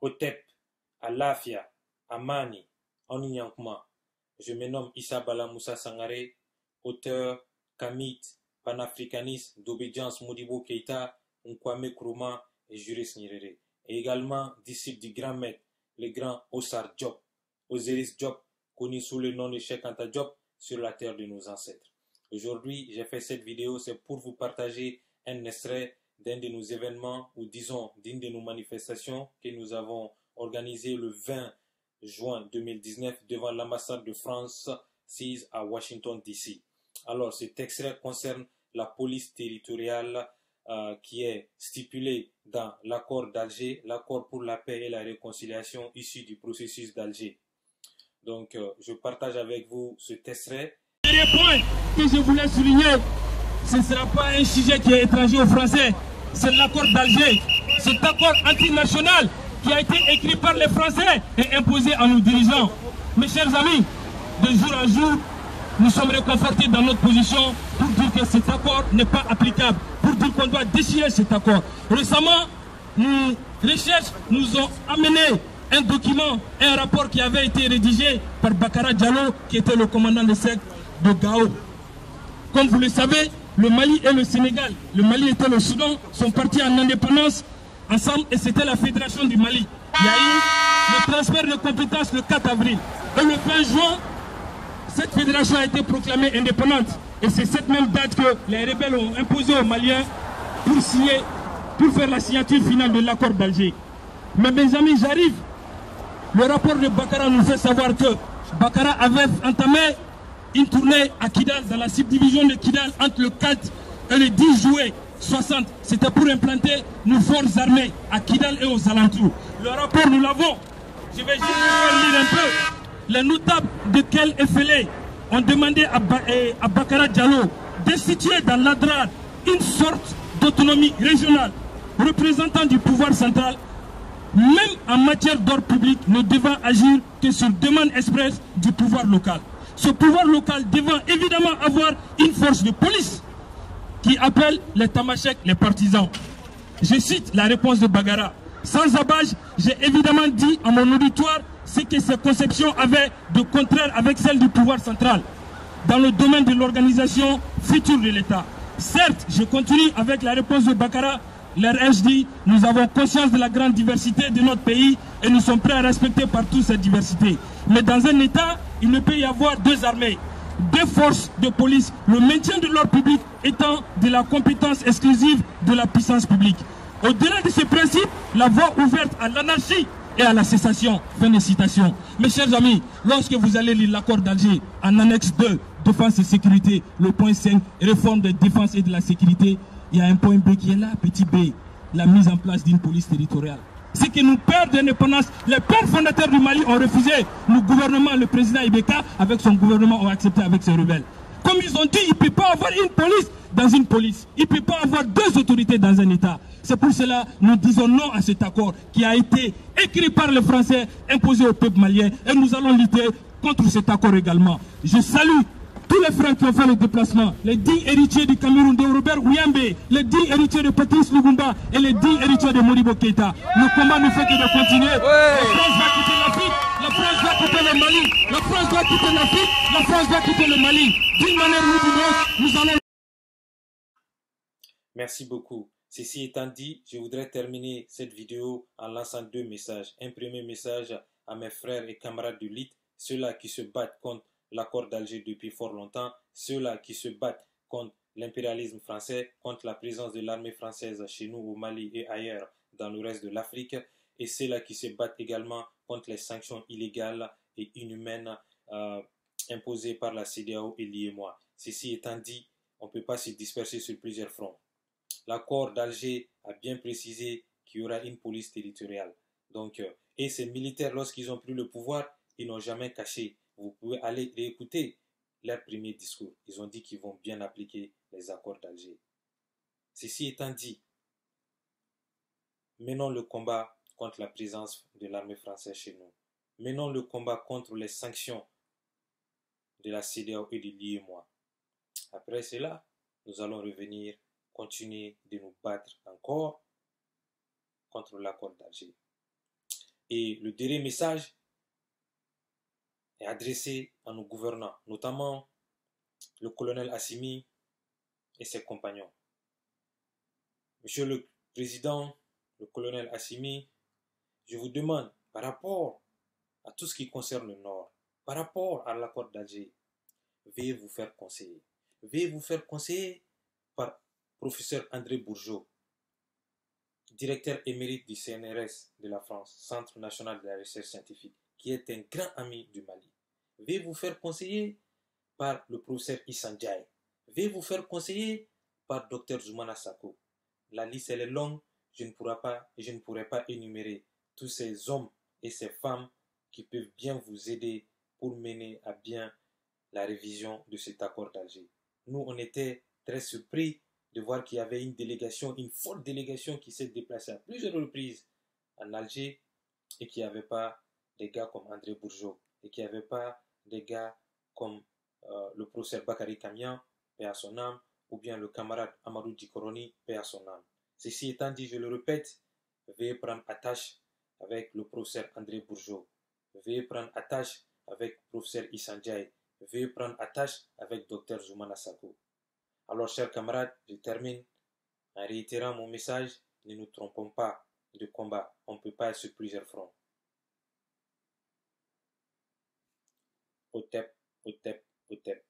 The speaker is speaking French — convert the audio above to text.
Otep, Alafia, Amani, Onyankwama. Je me nomme Issa Bala Moussa Sangaré, auteur, Kamit, panafricaniste d'obédience Modibo Keïta, Nkwame Nkrumah et Julius Nyerere. Et également disciple du grand maître, le grand Osar Diop, Osiris Diop, connu sous le nom de Cheikh Anta Diop, sur la terre de nos ancêtres. Aujourd'hui, j'ai fait cette vidéo, c'est pour vous partager un extrait d'un de nos événements, ou disons d'une de nos manifestations que nous avons organisées le 20 juin 2019 devant l'ambassade de France 6 à Washington DC. Alors, cet extrait concerne la police territoriale qui est stipulée dans l'accord d'Alger, l'accord pour la paix et la réconciliation issu du processus d'Alger. Donc, je partage avec vous cet extrait. Le dernier point que je voulais souligner, ce ne sera pas un sujet qui est étranger aux Français, c'est l'accord d'Alger, cet accord antinational qui a été écrit par les Français et imposé à nos dirigeants. Mes chers amis, de jour en jour, nous sommes réconfortés dans notre position pour dire que cet accord n'est pas applicable, pour dire qu'on doit déchirer cet accord. Récemment, nos recherches nous ont amené un document, un rapport qui avait été rédigé par Bakara Diallo, qui était le commandant de secte de Gao. Comme vous le savez, le Mali et le Sénégal, le Mali et le Soudan, sont partis en indépendance ensemble et c'était la fédération du Mali. Il y a eu le transfert de compétences le 4 avril. Et le 20 juin, cette fédération a été proclamée indépendante. Et c'est cette même date que les rebelles ont imposé aux Maliens pour faire la signature finale de l'accord d'Alger. Mais mes amis, j'arrive. Le rapport de Bakara nous fait savoir que Bakara avait entamé une tournée à Kidal, dans la subdivision de Kidal, entre le 4 et le 10 juillet 60. C'était pour implanter nos forces armées à Kidal et aux alentours. Le rapport, nous l'avons. Je vais juste lire un peu. Les notables de Kel et Félé ont demandé à Bakara Diallo d'instituer dans l'Adrar une sorte d'autonomie régionale représentant du pouvoir central, même en matière d'ordre public, ne devant agir que sur demande expresse du pouvoir local. Ce pouvoir local devant évidemment avoir une force de police qui appelle les tamasheks les partisans. Je cite la réponse de Bagara. Sans abage, j'ai évidemment dit à mon auditoire ce que ces conceptions avaient de contraire avec celles du pouvoir central dans le domaine de l'organisation future de l'État. Certes, je continue avec la réponse de Bakara. L'RH dit, nous avons conscience de la grande diversité de notre pays et nous sommes prêts à respecter partout cette diversité. Mais dans un État, il ne peut y avoir deux armées, deux forces de police, le maintien de l'ordre public étant de la compétence exclusive de la puissance publique. Au-delà de ce principe, la voie ouverte à l'anarchie et à la cessation. Fin de citation. Mes chers amis, lorsque vous allez lire l'accord d'Alger en annexe 2, défense et sécurité, le point 5, réforme de défense et de la sécurité, il y a un point B qui est là, petit b, la mise en place d'une police territoriale. C'est que nos pères d'indépendance, les pères fondateurs du Mali ont refusé. Le gouvernement, le président Ibeka, avec son gouvernement, ont accepté avec ses rebelles. Comme ils ont dit, il ne peut pas avoir une police dans une police. Il ne peut pas avoir deux autorités dans un État. C'est pour cela que nous disons non à cet accord qui a été écrit par les Français, imposé au peuple malien. Et nous allons lutter contre cet accord également. Je salue tous les frères qui ont fait le déplacement, les 10 héritiers du Cameroun de Robert Ouyambe, les 10 héritiers de Patrice Lugumba et les 10 héritiers de Modibo Keïta. Le combat ne fait que de continuer. La France va quitter l'Afrique, la France va quitter le Mali, la France va quitter l'Afrique, la France va quitter le Mali. D'une manière ou d'une autre, nous allons... Merci beaucoup. Ceci étant dit, je voudrais terminer cette vidéo en lançant deux messages. Un premier message à mes frères et camarades de lutte, ceux-là qui se battent contre l'accord d'Alger depuis fort longtemps, ceux-là qui se battent contre l'impérialisme français, contre la présence de l'armée française chez nous au Mali et ailleurs dans le reste de l'Afrique, et ceux-là qui se battent également contre les sanctions illégales et inhumaines imposées par la CEDEAO et l'IEMOA. Ceci étant dit, on ne peut pas se disperser sur plusieurs fronts. L'accord d'Alger a bien précisé qu'il y aura une police territoriale. Donc, et ces militaires, lorsqu'ils ont pris le pouvoir, ils n'ont jamais caché. Vous pouvez aller réécouter leur premier discours. Ils ont dit qu'ils vont bien appliquer les accords d'Alger. Ceci étant dit, menons le combat contre la présence de l'armée française chez nous. Menons le combat contre les sanctions de la CEDEAO et de l'IEMOA. Après cela, nous allons revenir, continuer de nous battre encore contre l'accord d'Alger. Et le dernier message est adressé à nos gouvernants, notamment le colonel Assimi et ses compagnons. Monsieur le Président, le colonel Assimi, je vous demande, par rapport à tout ce qui concerne le Nord, par rapport à l'accord d'Alger, veuillez vous faire conseiller. Veuillez vous faire conseiller par professeur André Bourgeot, directeur émérite du CNRS de la France, Centre national de la recherche scientifique, qui est un grand ami du Mali. Veuillez vous faire conseiller par le professeur Issa Ndiaye. Veuillez vous faire conseiller par Dr Zoumana Sako. La liste elle est longue, je ne pourrai pas énumérer tous ces hommes et ces femmes qui peuvent bien vous aider pour mener à bien la révision de cet accord d'Alger. Nous, on était très surpris de voir qu'il y avait une délégation, une forte délégation qui s'est déplacée à plusieurs reprises en Alger et qu'il n'y avait pas des gars comme André Bourgeot et qu'il n'y avait pas des gars comme le professeur Bakary Kamian, paix à son âme, ou bien le camarade Amadou Dikoroni, paix à son âme. Ceci étant dit, je le répète, veuillez prendre attache avec le professeur André Bourgeot. Veuillez prendre attache avec le professeur Issa Ndiaye. Veuillez prendre attache avec Dr Zoumana Sako. Alors, chers camarades, je termine en réitérant mon message. Ne nous trompons pas de combat. On ne peut pas être sur plusieurs fronts. Otep, Otep, Otep.